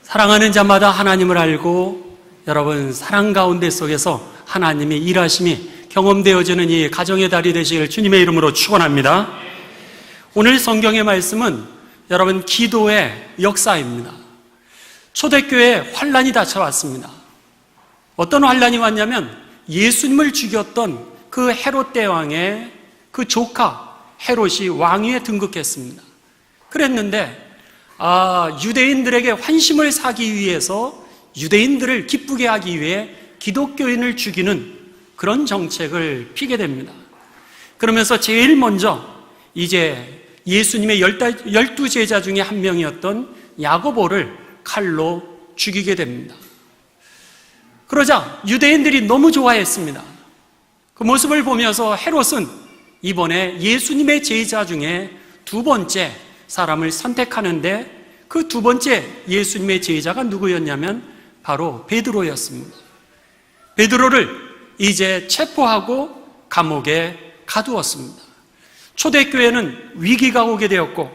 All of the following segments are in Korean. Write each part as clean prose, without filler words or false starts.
사랑하는 자마다 하나님을 알고 여러분 사랑 가운데 속에서 하나님의 일하심이 경험되어지는 이 가정의 달이 되시길 주님의 이름으로 축원합니다. 오늘 성경의 말씀은 여러분 기도의 역사입니다. 초대교회에 환란이 닥쳐왔습니다. 어떤 환란이 왔냐면 예수님을 죽였던 그 헤롯 대왕의 그 조카 헤롯이 왕위에 등극했습니다. 그랬는데 유대인들에게 환심을 사기 위해서 유대인들을 기쁘게 하기 위해 기독교인을 죽이는 그런 정책을 피게 됩니다. 그러면서 제일 먼저 이제 예수님의 12 제자 중에 한 명이었던 야고보를 칼로 죽이게 됩니다. 그러자 유대인들이 너무 좋아했습니다. 그 모습을 보면서 헤롯은 이번에 예수님의 제자 중에 두 번째 사람을 선택하는데 그 두 번째 예수님의 제자가 누구였냐면 바로 베드로였습니다. 베드로를 이제 체포하고 감옥에 가두었습니다. 초대교회는 위기가 오게 되었고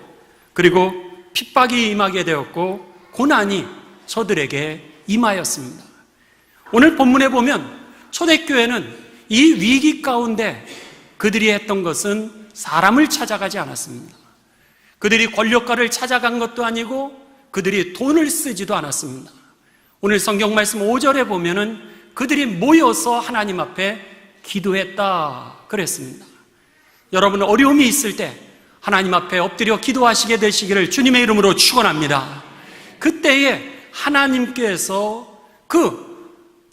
그리고 핍박이 임하게 되었고 고난이 저들에게 임하였습니다. 오늘 본문에 보면 초대교회는 이 위기 가운데 그들이 했던 것은 사람을 찾아가지 않았습니다. 그들이 권력가를 찾아간 것도 아니고 그들이 돈을 쓰지도 않았습니다. 오늘 성경 말씀 5절에 보면은 그들이 모여서 하나님 앞에 기도했다 그랬습니다. 여러분 어려움이 있을 때 하나님 앞에 엎드려 기도하시게 되시기를 주님의 이름으로 축원합니다. 그때에 하나님께서 그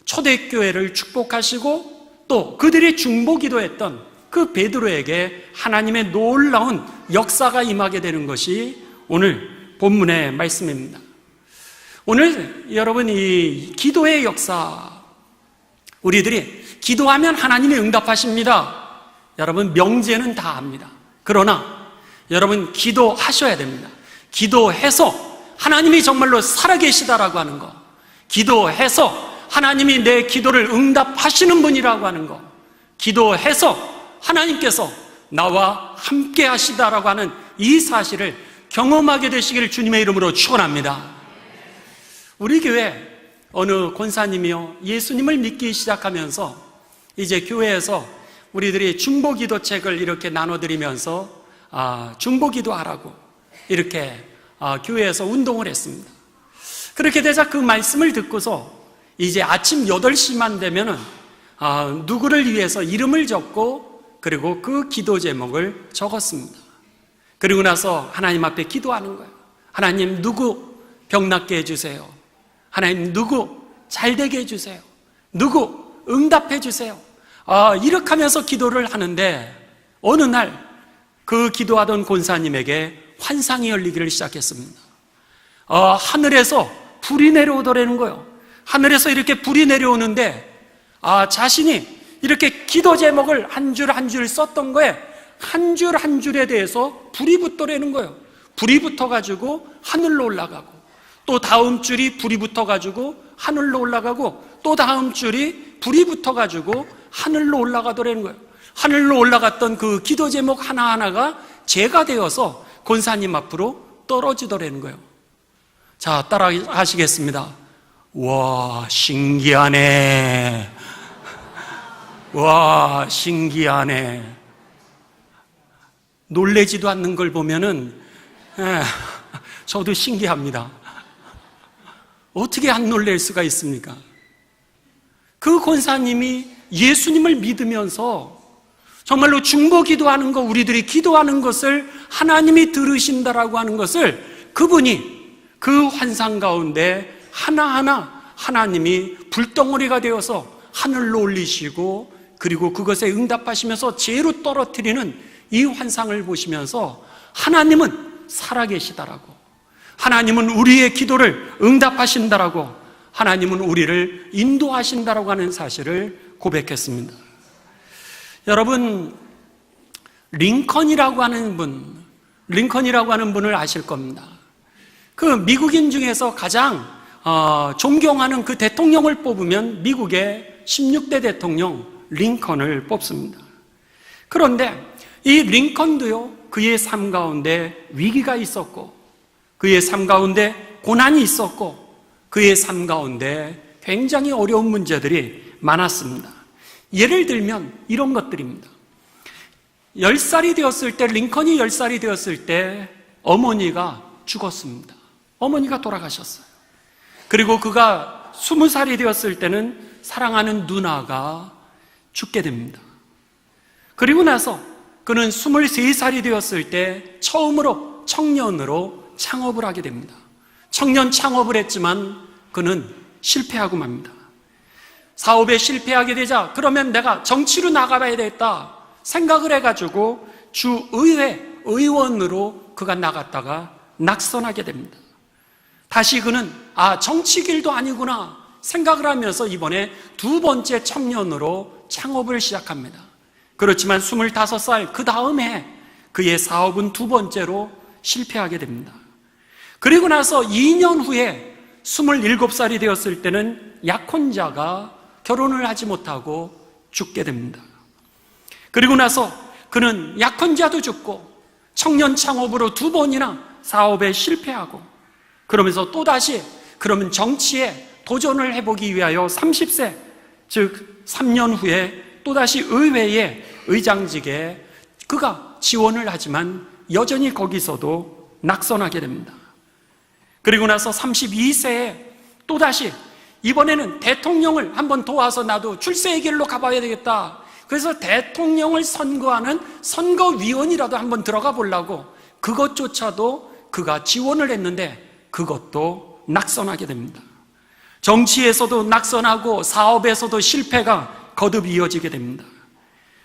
초대교회를 축복하시고 또 그들이 중보기도했던 그 베드로에게 하나님의 놀라운 역사가 임하게 되는 것이 오늘 본문의 말씀입니다. 오늘 여러분 이 기도의 역사, 우리들이 기도하면 하나님이 응답하십니다. 여러분 명제는 다 압니다. 그러나 여러분 기도하셔야 됩니다. 기도해서 하나님이 정말로 살아계시다라고 하는 거, 기도해서 하나님이 내 기도를 응답하시는 분이라고 하는 거, 기도해서 하나님께서 나와 함께 하시다라고 하는 이 사실을 경험하게 되시기를 주님의 이름으로 축원합니다. 우리 교회 어느 권사님이요 예수님을 믿기 시작하면서 이제 교회에서 우리들이 중보기도책을 이렇게 나눠드리면서 중보기도하라고 이렇게 교회에서 운동을 했습니다. 그렇게 되자 그 말씀을 듣고서 이제 아침 8시만 되면은 누구를 위해서 이름을 적고 그리고 그 기도 제목을 적었습니다. 그리고 나서 하나님 앞에 기도하는 거예요. 하나님 누구 병 낫게 해주세요. 하나님 누구 잘되게 해주세요. 누구 응답해 주세요. 이렇게 하면서 기도를 하는데 어느 날 그 기도하던 권사님에게 환상이 열리기를 시작했습니다. 하늘에서 불이 내려오더라는 거예요. 하늘에서 이렇게 불이 내려오는데 자신이 이렇게 기도 제목을 한 줄 한 줄 썼던 거에 한 줄 한 줄에 대해서 불이 붙더라는 거예요. 불이 붙어가지고 하늘로 올라가고 또 다음 줄이 불이 붙어가지고 하늘로 올라가고 또 다음 줄이 불이 붙어가지고 하늘로 올라가더라는 거예요. 하늘로 올라갔던 그 기도 제목 하나하나가 재가 되어서 권사님 앞으로 떨어지더라는 거예요. 자, 따라 하시겠습니다. 와, 신기하네. 와, 신기하네. 놀래지도 않는 걸 보면은 저도 신기합니다. 어떻게 안 놀랄 수가 있습니까? 그 권사님이 예수님을 믿으면서 정말로 중보기도하는 거, 우리들이 기도하는 것을 하나님이 들으신다라고 하는 것을 그분이 그 환상 가운데 하나하나 하나님이 불덩어리가 되어서 하늘로 올리시고 그리고 그것에 응답하시면서 재로 떨어뜨리는 이 환상을 보시면서 하나님은 살아계시다라고, 하나님은 우리의 기도를 응답하신다라고, 하나님은 우리를 인도하신다라고 하는 사실을 고백했습니다. 여러분, 링컨이라고 하는 분을 아실 겁니다. 그 미국인 중에서 가장 존경하는 그 대통령을 뽑으면 미국의 16대 대통령 링컨을 뽑습니다. 그런데 이 링컨도요, 그의 삶 가운데 위기가 있었고 그의 삶 가운데 고난이 있었고 그의 삶 가운데 굉장히 어려운 문제들이 많았습니다. 예를 들면 이런 것들입니다. 10살이 되었을 때, 링컨이 10살이 되었을 때 어머니가 죽었습니다. 어머니가 돌아가셨어요. 그리고 그가 20살이 되었을 때는 사랑하는 누나가 죽게 됩니다. 그리고 나서 그는 23살이 되었을 때 처음으로 청년으로 창업을 하게 됩니다. 청년 창업을 했지만 그는 실패하고 맙니다. 사업에 실패하게 되자 그러면 내가 정치로 나가봐야 되겠다 생각을 해가지고 주의회 의원으로 그가 나갔다가 낙선하게 됩니다. 다시 그는 정치 길도 아니구나 생각을 하면서 이번에 두 번째 청년으로 창업을 시작합니다. 그렇지만 25살 그 다음에 그의 사업은 두 번째로 실패하게 됩니다. 그리고 나서 2년 후에 27살이 되었을 때는 약혼자가 결혼을 하지 못하고 죽게 됩니다. 그리고 나서 그는 약혼자도 죽고 청년 창업으로 두 번이나 사업에 실패하고 그러면서 또다시 그러면 정치에 도전을 해보기 위하여 30세 즉 3년 후에 또다시 의회의 의장직에 그가 지원을 하지만 여전히 거기서도 낙선하게 됩니다. 그리고 나서 32세에 또다시 이번에는 대통령을 한번 도와서 나도 출세의 길로 가봐야 되겠다. 그래서 대통령을 선거하는 선거위원이라도 한번 들어가 보려고 그것조차도 그가 지원을 했는데 그것도 낙선하게 됩니다. 정치에서도 낙선하고 사업에서도 실패가 거듭 이어지게 됩니다.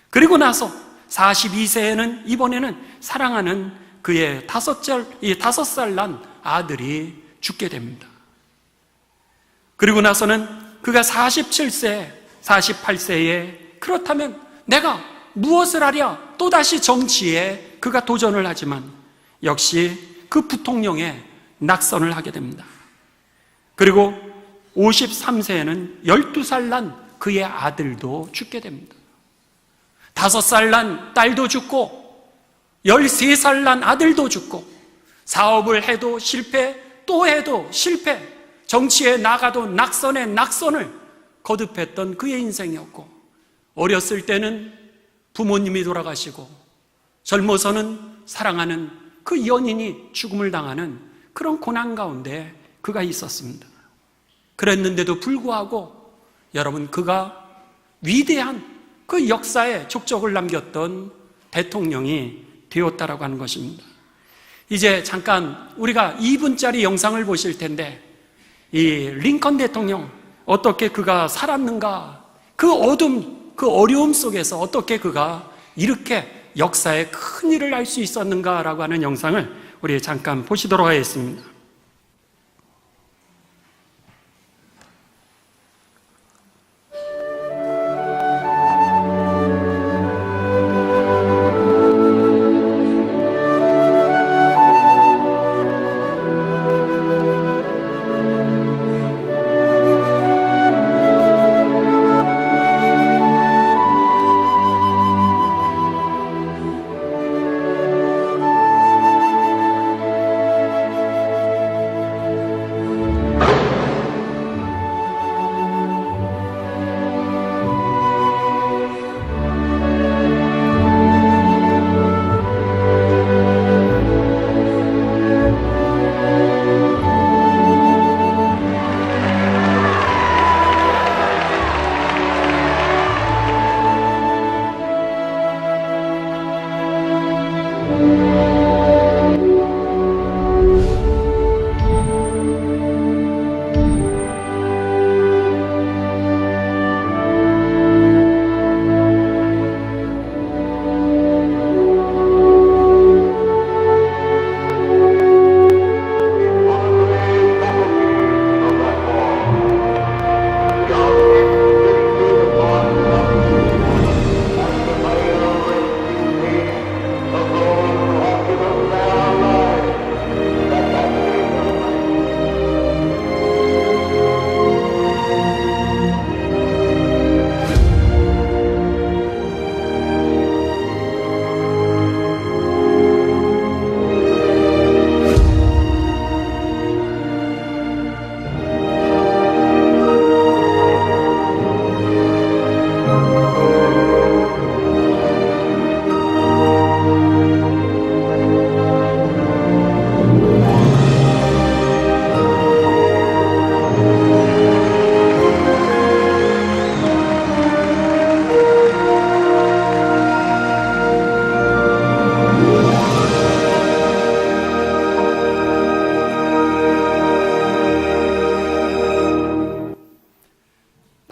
그리고 나서 42세에는 이번에는 사랑하는 그의 5살 난 아들이 죽게 됩니다. 그리고 나서는 그가 47세, 48세에 그렇다면 내가 무엇을 하랴 또다시 정치에 그가 도전을 하지만 역시 그 부통령에 낙선을 하게 됩니다. 그리고 53세에는 12살 난 그의 아들도 죽게 됩니다. 5살 난 딸도 죽고 13살 난 아들도 죽고 사업을 해도 실패 또 해도 실패 정치에 나가도 낙선에 낙선을 거듭했던 그의 인생이었고 어렸을 때는 부모님이 돌아가시고 젊어서는 사랑하는 그 연인이 죽음을 당하는 그런 고난 가운데 그가 있었습니다. 그랬는데도 불구하고 여러분 그가 위대한 그 역사의 족적을 남겼던 대통령이 되었다라고 하는 것입니다. 이제 잠깐 우리가 2분짜리 영상을 보실 텐데 이 링컨 대통령 어떻게 그가 살았는가 그 어둠 그 어려움 속에서 어떻게 그가 이렇게 역사에 큰 일을 할 수 있었는가라고 하는 영상을 우리 잠깐 보시도록 하겠습니다.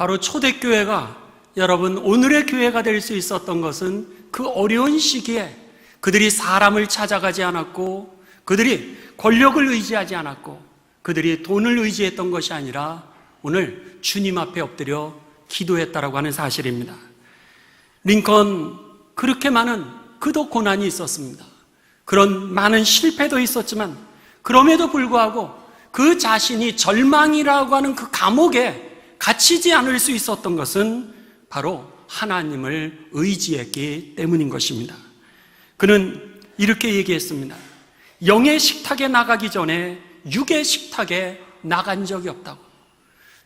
바로 초대교회가 여러분 오늘의 교회가 될 수 있었던 것은 그 어려운 시기에 그들이 사람을 찾아가지 않았고, 그들이 권력을 의지하지 않았고, 그들이 돈을 의지했던 것이 아니라 오늘 주님 앞에 엎드려 기도했다라고 하는 사실입니다. 링컨, 그렇게 많은 그도 고난이 있었습니다. 그런 많은 실패도 있었지만 그럼에도 불구하고 그 자신이 절망이라고 하는 그 감옥에 갇히지 않을 수 있었던 것은 바로 하나님을 의지했기 때문인 것입니다. 그는 이렇게 얘기했습니다. 영의 식탁에 나가기 전에 육의 식탁에 나간 적이 없다고.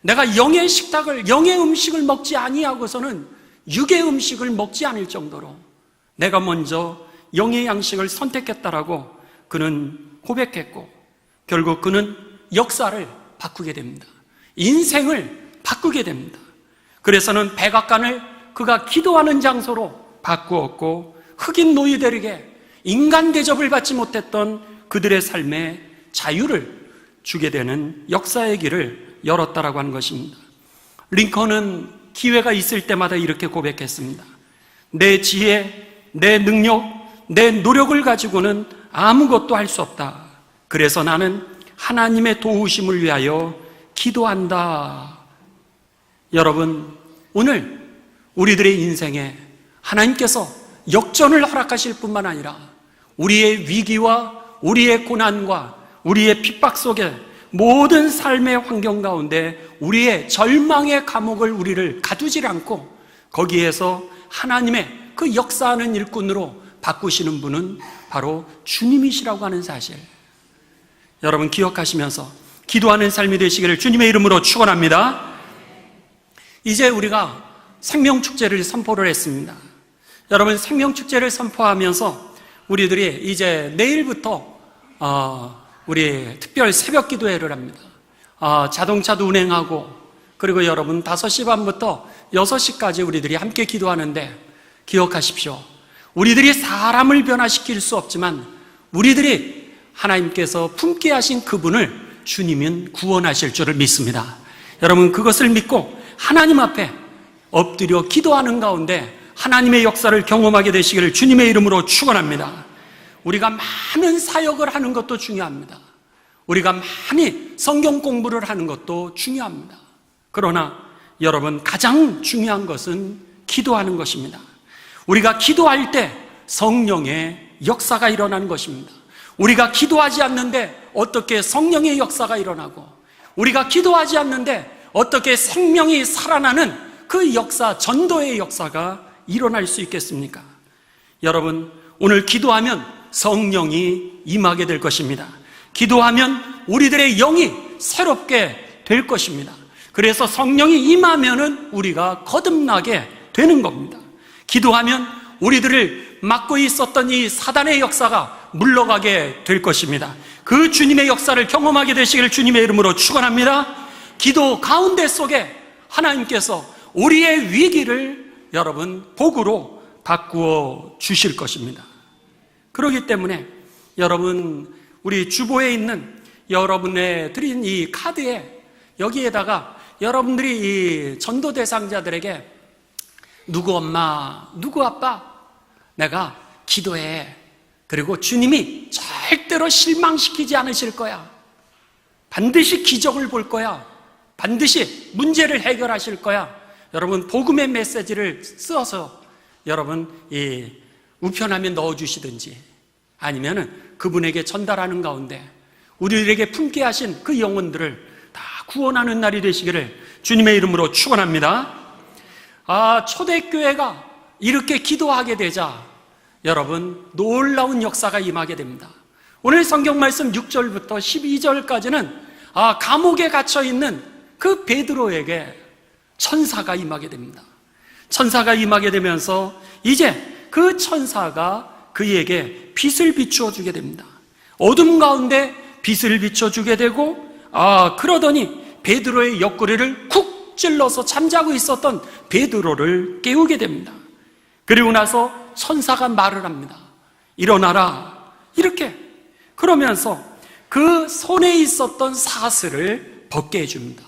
내가 영의 식탁을, 영의 음식을 먹지 아니하고서는 육의 음식을 먹지 않을 정도로 내가 먼저 영의 양식을 선택했다라고 그는 고백했고, 결국 그는 역사를 바꾸게 됩니다. 인생을 바꾸게 됩니다. 그래서는 백악관을 그가 기도하는 장소로 바꾸었고, 흑인 노예들에게 인간 대접을 받지 못했던 그들의 삶에 자유를 주게 되는 역사의 길을 열었다라고 하는 것입니다. 링컨은 기회가 있을 때마다 이렇게 고백했습니다. 내 지혜, 내 능력, 내 노력을 가지고는 아무것도 할 수 없다. 그래서 나는 하나님의 도우심을 위하여 기도한다. 여러분, 오늘 우리들의 인생에 하나님께서 역전을 허락하실 뿐만 아니라 우리의 위기와 우리의 고난과 우리의 핍박 속에 모든 삶의 환경 가운데 우리의 절망의 감옥을 우리를 가두질 않고 거기에서 하나님의 그 역사하는 일꾼으로 바꾸시는 분은 바로 주님이시라고 하는 사실, 여러분 기억하시면서 기도하는 삶이 되시기를 주님의 이름으로 축원합니다. 이제 우리가 생명축제를 선포를 했습니다. 여러분, 생명축제를 선포하면서 우리들이 이제 내일부터 우리 특별 새벽 기도회를 합니다. 자동차도 운행하고, 그리고 여러분 5시 반부터 6시까지 우리들이 함께 기도하는데, 기억하십시오. 우리들이 사람을 변화시킬 수 없지만 우리들이 하나님께서 품게 하신 그분을 주님은 구원하실 줄을 믿습니다. 여러분, 그것을 믿고 하나님 앞에 엎드려 기도하는 가운데 하나님의 역사를 경험하게 되시기를 주님의 이름으로 축원합니다. 우리가 많은 사역을 하는 것도 중요합니다. 우리가 많이 성경 공부를 하는 것도 중요합니다. 그러나 여러분, 가장 중요한 것은 기도하는 것입니다. 우리가 기도할 때 성령의 역사가 일어나는 것입니다. 우리가 기도하지 않는데 어떻게 성령의 역사가 일어나고, 우리가 기도하지 않는데 어떻게 생명이 살아나는 그 역사, 전도의 역사가 일어날 수 있겠습니까? 여러분, 오늘 기도하면 성령이 임하게 될 것입니다. 기도하면 우리들의 영이 새롭게 될 것입니다. 그래서 성령이 임하면은 우리가 거듭나게 되는 겁니다. 기도하면 우리들을 막고 있었던 이 사단의 역사가 물러가게 될 것입니다. 그 주님의 역사를 경험하게 되시기를 주님의 이름으로 축원합니다. 기도 가운데 속에 하나님께서 우리의 위기를 여러분 복으로 바꾸어 주실 것입니다. 그렇기 때문에 여러분, 우리 주보에 있는 여러분의 드린 이 카드에, 여기에다가 여러분들이 이 전도 대상자들에게 누구 엄마, 누구 아빠, 내가 기도해. 그리고 주님이 절대로 실망시키지 않으실 거야. 반드시 기적을 볼 거야. 반드시 문제를 해결하실 거야. 여러분, 복음의 메시지를 써서 여러분 이 우편함에 넣어주시든지 아니면은 그분에게 전달하는 가운데 우리들에게 품게 하신 그 영혼들을 다 구원하는 날이 되시기를 주님의 이름으로 축원합니다. 초대교회가 이렇게 기도하게 되자 여러분 놀라운 역사가 임하게 됩니다. 오늘 성경 말씀 6절부터 12절까지는 감옥에 갇혀 있는 그 베드로에게 천사가 임하게 됩니다. 천사가 임하게 되면서 이제 그 천사가 그에게 빛을 비추어 주게 됩니다. 어둠 가운데 빛을 비춰 주게 되고, 그러더니 베드로의 옆구리를 쿡 찔러서 잠자고 있었던 베드로를 깨우게 됩니다. 그리고 나서 천사가 말을 합니다. 일어나라. 이렇게. 그러면서 그 손에 있었던 사슬을 벗게 해줍니다.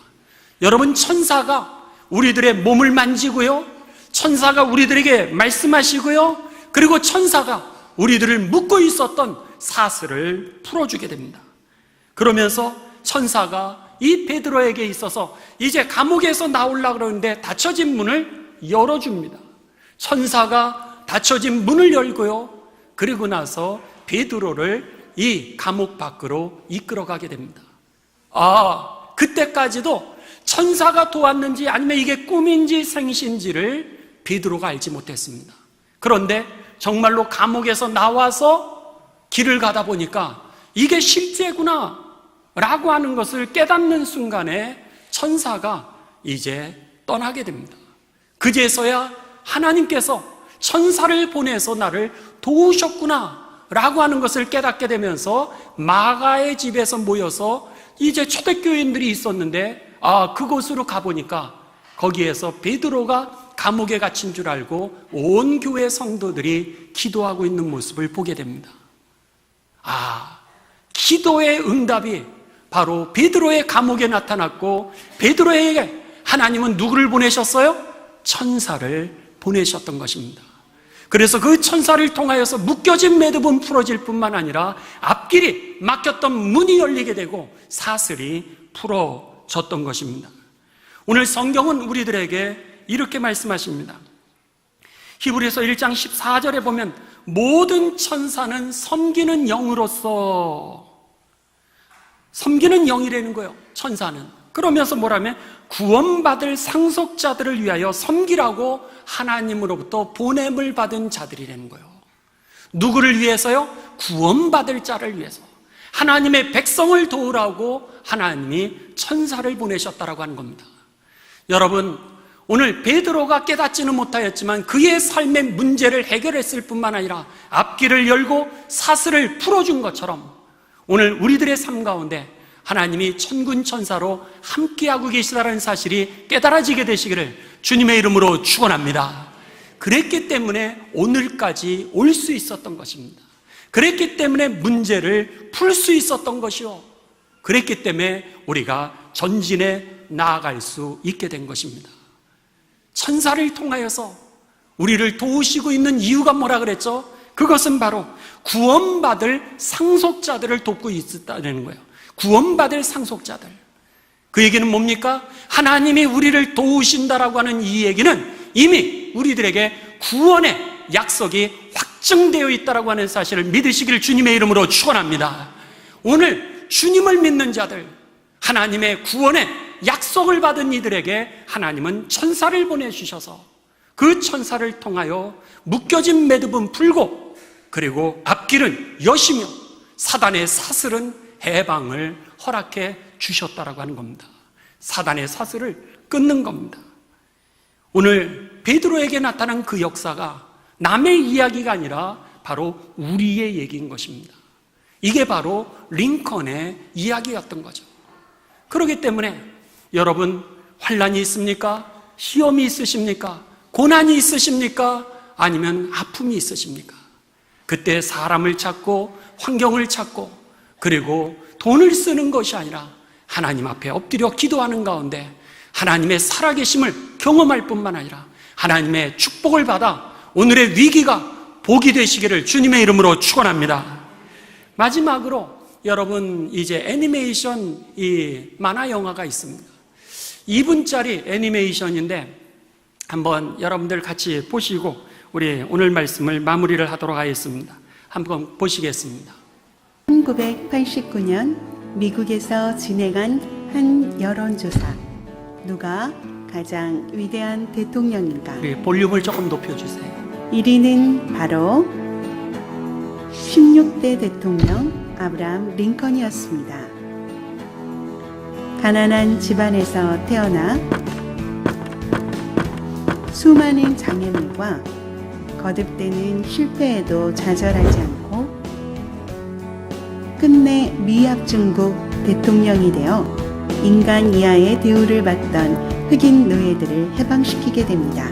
여러분, 천사가 우리들의 몸을 만지고요, 천사가 우리들에게 말씀하시고요, 그리고 천사가 우리들을 묶고 있었던 사슬을 풀어주게 됩니다. 그러면서 천사가 이 베드로에게 있어서 이제 감옥에서 나오려고 그러는데 닫혀진 문을 열어줍니다. 천사가 닫혀진 문을 열고요, 그리고 나서 베드로를 이 감옥 밖으로 이끌어가게 됩니다. 그때까지도 천사가 도왔는지 아니면 이게 꿈인지 생신지를 베드로가 알지 못했습니다. 그런데 정말로 감옥에서 나와서 길을 가다 보니까 이게 실제구나 라고 하는 것을 깨닫는 순간에 천사가 이제 떠나게 됩니다. 그제서야 하나님께서 천사를 보내서 나를 도우셨구나 라고 하는 것을 깨닫게 되면서 마가의 집에서 모여서 이제 초대교인들이 있었는데 그곳으로 가보니까 거기에서 베드로가 감옥에 갇힌 줄 알고 온 교회 성도들이 기도하고 있는 모습을 보게 됩니다. 기도의 응답이 바로 베드로의 감옥에 나타났고, 베드로에게 하나님은 누구를 보내셨어요? 천사를 보내셨던 것입니다. 그래서 그 천사를 통하여서 묶여진 매듭은 풀어질 뿐만 아니라 앞길이 막혔던 문이 열리게 되고 사슬이 풀어졌던 것입니다. 오늘 성경은 우리들에게 이렇게 말씀하십니다. 히브리서 1장 14절에 보면 모든 천사는 섬기는 영으로서, 섬기는 영이라는 거예요, 천사는. 그러면서 뭐라면 구원받을 상속자들을 위하여 섬기라고 하나님으로부터 보냄을 받은 자들이라는 거예요. 누구를 위해서요? 구원받을 자를 위해서. 하나님의 백성을 도우라고 하나님이 천사를 보내셨다라고 하는 겁니다. 여러분, 오늘 베드로가 깨닫지는 못하였지만 그의 삶의 문제를 해결했을 뿐만 아니라 앞길을 열고 사슬을 풀어준 것처럼 오늘 우리들의 삶 가운데 하나님이 천군 천사로 함께하고 계시다는 사실이 깨달아지게 되시기를 주님의 이름으로 축원합니다. 그랬기 때문에 오늘까지 올 수 있었던 것입니다. 그랬기 때문에 문제를 풀 수 있었던 것이요, 그랬기 때문에 우리가 전진에 나아갈 수 있게 된 것입니다. 천사를 통하여서 우리를 도우시고 있는 이유가 뭐라 그랬죠? 그것은 바로 구원받을 상속자들을 돕고 있다는 거예요. 구원받을 상속자들. 그 얘기는 뭡니까? 하나님이 우리를 도우신다라고 하는 이 얘기는 이미 우리들에게 구원의 약속이 확증되어 있다라고 하는 사실을 믿으시기를 주님의 이름으로 축원합니다. 오늘 주님을 믿는 자들, 하나님의 구원의 약속을 받은 이들에게 하나님은 천사를 보내주셔서 그 천사를 통하여 묶여진 매듭은 풀고, 그리고 앞길은 여시며 사단의 사슬은 해방을 허락해 주셨다라고 하는 겁니다. 사단의 사슬을 끊는 겁니다. 오늘 베드로에게 나타난 그 역사가 남의 이야기가 아니라 바로 우리의 얘기인 것입니다. 이게 바로 링컨의 이야기였던 거죠. 그렇기 때문에 여러분, 환난이 있습니까? 시험이 있으십니까? 고난이 있으십니까? 아니면 아픔이 있으십니까? 그때 사람을 찾고 환경을 찾고 그리고 돈을 쓰는 것이 아니라 하나님 앞에 엎드려 기도하는 가운데 하나님의 살아계심을 경험할 뿐만 아니라 하나님의 축복을 받아 오늘의 위기가 복이 되시기를 주님의 이름으로 축원합니다. 마지막으로 여러분, 이제 애니메이션 이 만화 영화가 있습니다. 2분짜리 애니메이션인데 한번 여러분들 같이 보시고 우리 오늘 말씀을 마무리를 하도록 하겠습니다. 한번 보시겠습니다. 1989년 미국에서 진행한 한 여론조사. 누가 가장 위대한 대통령인가? 우리 볼륨을 조금 높여주세요. 1위는 바로 16대 대통령 아브라함 링컨이었습니다. 가난한 집안에서 태어나 수많은 장애물과 거듭되는 실패에도 좌절하지 않고 끝내 미합중국 대통령이 되어 인간 이하의 대우를 받던 흑인 노예들을 해방시키게 됩니다.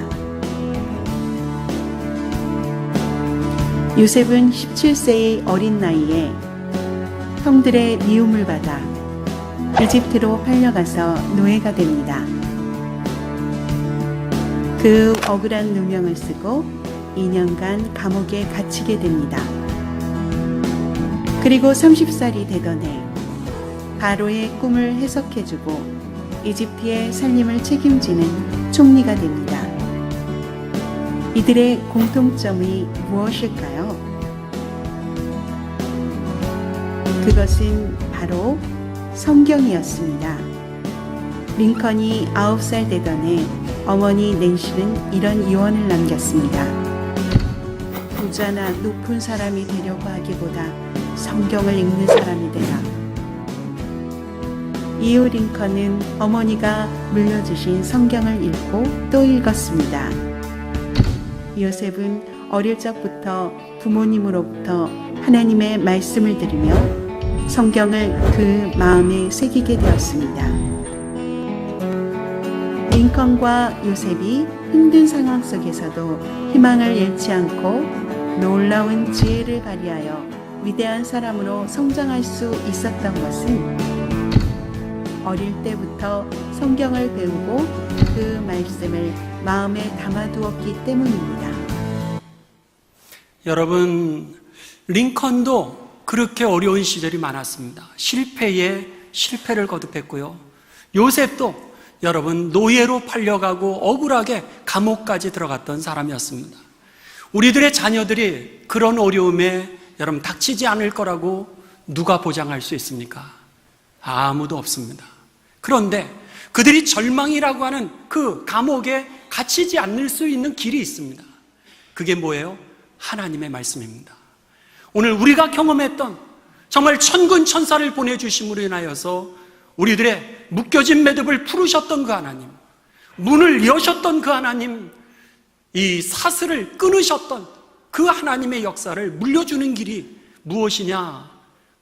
요셉은 17세의 어린 나이에 형들의 미움을 받아 이집트로 팔려가서 노예가 됩니다. 그 억울한 누명을 쓰고 2년간 감옥에 갇히게 됩니다. 그리고 30살이 되던 해 바로의 꿈을 해석해주고 이집트의 살림을 책임지는 총리가 됩니다. 이들의 공통점이 무엇일까요? 그것은 바로 성경이었습니다. 링컨이 9살 되던 해 어머니 낸시는 이런 유언을 남겼습니다. 부자나 높은 사람이 되려고 하기보다 성경을 읽는 사람이 되라. 이후 링컨은 어머니가 물려주신 성경을 읽고 또 읽었습니다. 요셉은 어릴 적부터 부모님으로부터 하나님의 말씀을 들으며 성경을 그 마음에 새기게 되었습니다. 링컨과 요셉이 힘든 상황 속에서도 희망을 잃지 않고 놀라운 지혜를 발휘하여 위대한 사람으로 성장할 수 있었던 것은 어릴 때부터 성경을 배우고 그 말씀을 마음에 담아두었기 때문입니다. 여러분, 링컨도 그렇게 어려운 시절이 많았습니다. 실패에 실패를 거듭했고요. 요셉도 여러분 노예로 팔려가고 억울하게 감옥까지 들어갔던 사람이었습니다. 우리들의 자녀들이 그런 어려움에 여러분 닥치지 않을 거라고 누가 보장할 수 있습니까? 아무도 없습니다. 그런데 그들이 절망이라고 하는 그 감옥에 갇히지 않을 수 있는 길이 있습니다. 그게 뭐예요? 하나님의 말씀입니다. 오늘 우리가 경험했던 정말 천군천사를 보내주심으로 인하여서 우리들의 묶여진 매듭을 풀으셨던 그 하나님, 문을 여셨던 그 하나님, 이 사슬을 끊으셨던 그 하나님의 역사를 물려주는 길이 무엇이냐?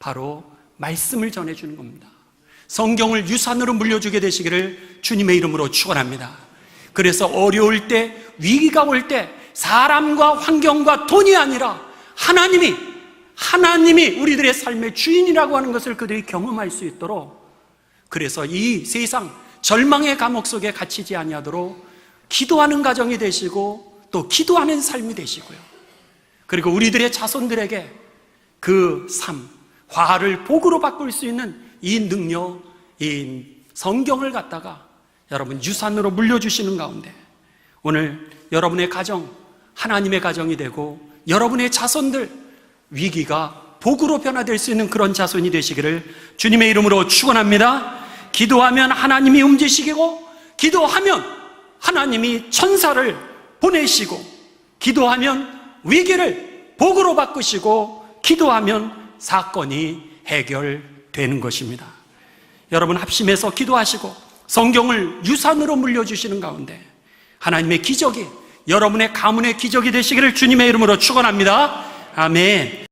바로 말씀을 전해주는 겁니다. 성경을 유산으로 물려주게 되시기를 주님의 이름으로 축원합니다. 그래서 어려울 때, 위기가 올 때 사람과 환경과 돈이 아니라 하나님이 우리들의 삶의 주인이라고 하는 것을 그들이 경험할 수 있도록, 그래서 이 세상 절망의 감옥 속에 갇히지 아니하도록 기도하는 가정이 되시고 또 기도하는 삶이 되시고요. 그리고 우리들의 자손들에게 그 삶, 화를 복으로 바꿀 수 있는 이 능력, 이 성경을 갖다가 여러분 유산으로 물려주시는 가운데 오늘 여러분의 가정, 하나님의 가정이 되고 여러분의 자손들 위기가 복으로 변화될 수 있는 그런 자손이 되시기를 주님의 이름으로 축원합니다. 기도하면 하나님이 움직이시고, 기도하면 하나님이 천사를 보내시고, 기도하면 위기를 복으로 바꾸시고, 기도하면 사건이 해결되는 것입니다. 여러분 합심해서 기도하시고 성경을 유산으로 물려주시는 가운데 하나님의 기적이 여러분의 가문의 기적이 되시기를 주님의 이름으로 축원합니다. 아멘.